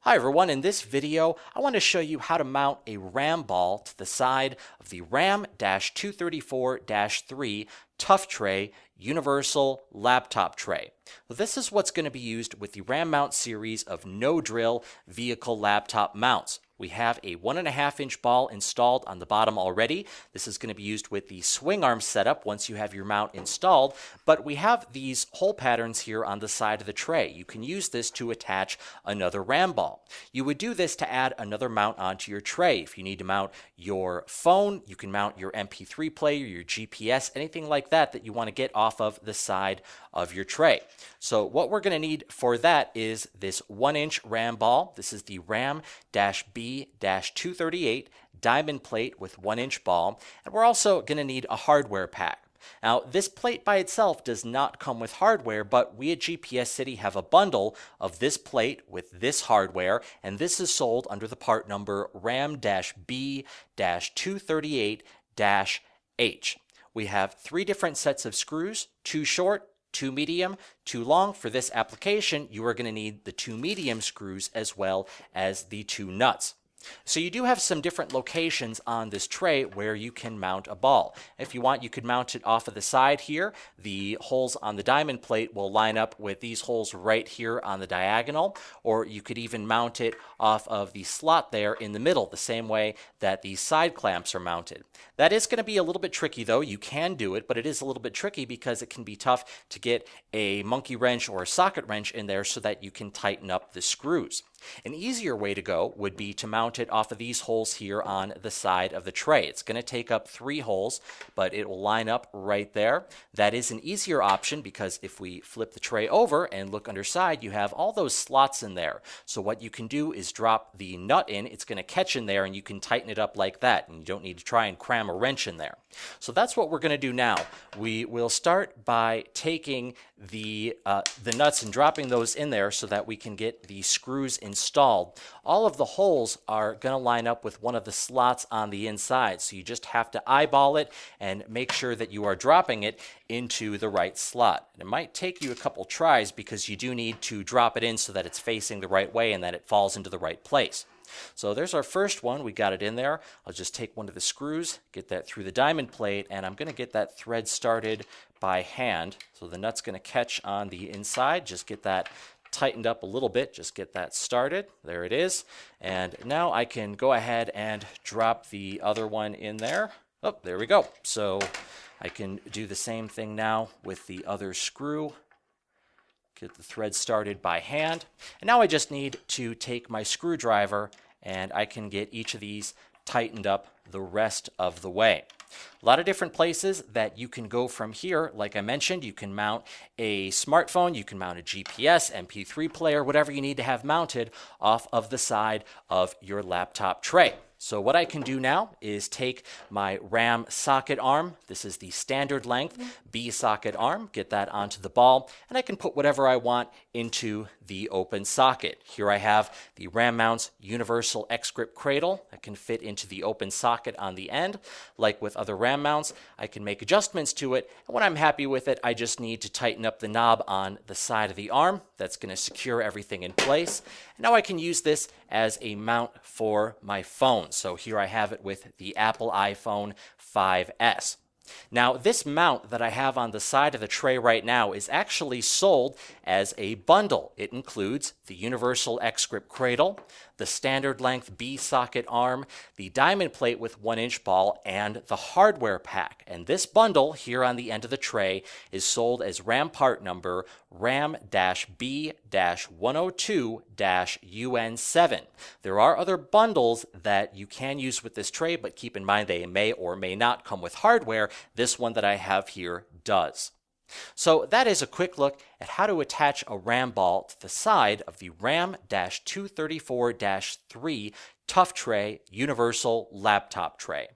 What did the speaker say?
Hi everyone, in this video I want to show you how to mount a RAM ball to the side of the RAM-234-3 Tough Tray Universal Laptop Tray. Well, this is what's going to be used with the RAM mount series of no-drill vehicle laptop mounts. We have a 1.5-inch ball installed on the bottom already. This is going to be used with the swing arm setup once you have your mount installed, but we have these hole patterns here on the side of the tray. You can use this to attach another RAM ball. You would do this to add another mount onto your tray. If you need to mount your phone, you can mount your MP3 player, your GPS, anything like that that you want to get off of the side of your tray. So what we're going to need for that is this 1-inch RAM ball. This is the RAM-B-238 diamond plate with 1-inch ball. And we're also going to need a hardware pack. Now, this plate by itself does not come with hardware, but we at GPS City have a bundle of this plate with this hardware, and this is sold under the part number RAM-B-238-H. We have 3 different sets of screws, 2 short, 2 medium, 2 long. For this application, you are going to need the 2 medium screws as well as the 2 nuts. So you do have some different locations on this tray where you can mount a ball. If you want, you could mount it off of the side here. The holes on the diamond plate will line up with these holes right here on the diagonal, or you could even mount it off of the slot there in the middle, the same way that the side clamps are mounted. That is going to be a little bit tricky though. You can do it, but it is a little bit tricky because it can be tough to get a monkey wrench or a socket wrench in there so that you can tighten up the screws. An easier way to go would be to mount it off of these holes here on the side of the tray. It's going to take up 3 holes, but it will line up right there. That is an easier option because if we flip the tray over and look underside, you have all those slots in there. So what you can do is drop the nut in. It's going to catch in there and you can tighten it up like that, and you don't need to try and cram a wrench in there. So that's what we're going to do now. We will start by taking the nuts and dropping those in there so that we can get the screws installed. All of the holes are going to line up with one of the slots on the inside, so you just have to eyeball it and make sure that you are dropping it into the right slot. And it might take you a couple tries because you do need to drop it in so that it's facing the right way and that it falls into the right place. So there's our first one. We got it in there. I'll just take one of the screws, get that through the diamond plate, and I'm going to get that thread started by hand. So the nut's going to catch on the inside. Just get that tightened up a little bit. Just get that started. There it is. And now I can go ahead and drop the other one in there. Oh, there we go. So I can do the same thing now with the other screw. Get the thread started by hand. And now I just need to take my screwdriver and I can get each of these tightened up the rest of the way. A lot of different places that you can go from here. Like I mentioned, you can mount a smartphone, you can mount a GPS, MP3 player, whatever you need to have mounted off of the side of your laptop tray. So what I can do now is take my RAM socket arm. This is the standard length B socket arm. Get that onto the ball, and I can put whatever I want into the open socket. Here I have the RAM mounts universal X-grip cradle that can fit into the open socket on the end. Like with other RAM mounts, I can make adjustments to it, and when I'm happy with it, I just need to tighten up the knob on the side of the arm. That's going to secure everything in place. And now I can use this as a mount for my phone. So here I have it with the Apple iPhone 5S. Now, this mount that I have on the side of the tray right now is actually sold as a bundle. It includes the universal X-grip cradle, the standard length B socket arm, the diamond plate with 1-inch ball, and the hardware pack. And this bundle here on the end of the tray is sold as RAM part number RAM-B-102-UN7. There are other bundles that you can use with this tray, but keep in mind they may or may not come with hardware. This one that I have here does. So that is a quick look at how to attach a RAM ball to the side of the RAM-234-3 Tough Tray Universal Laptop Tray.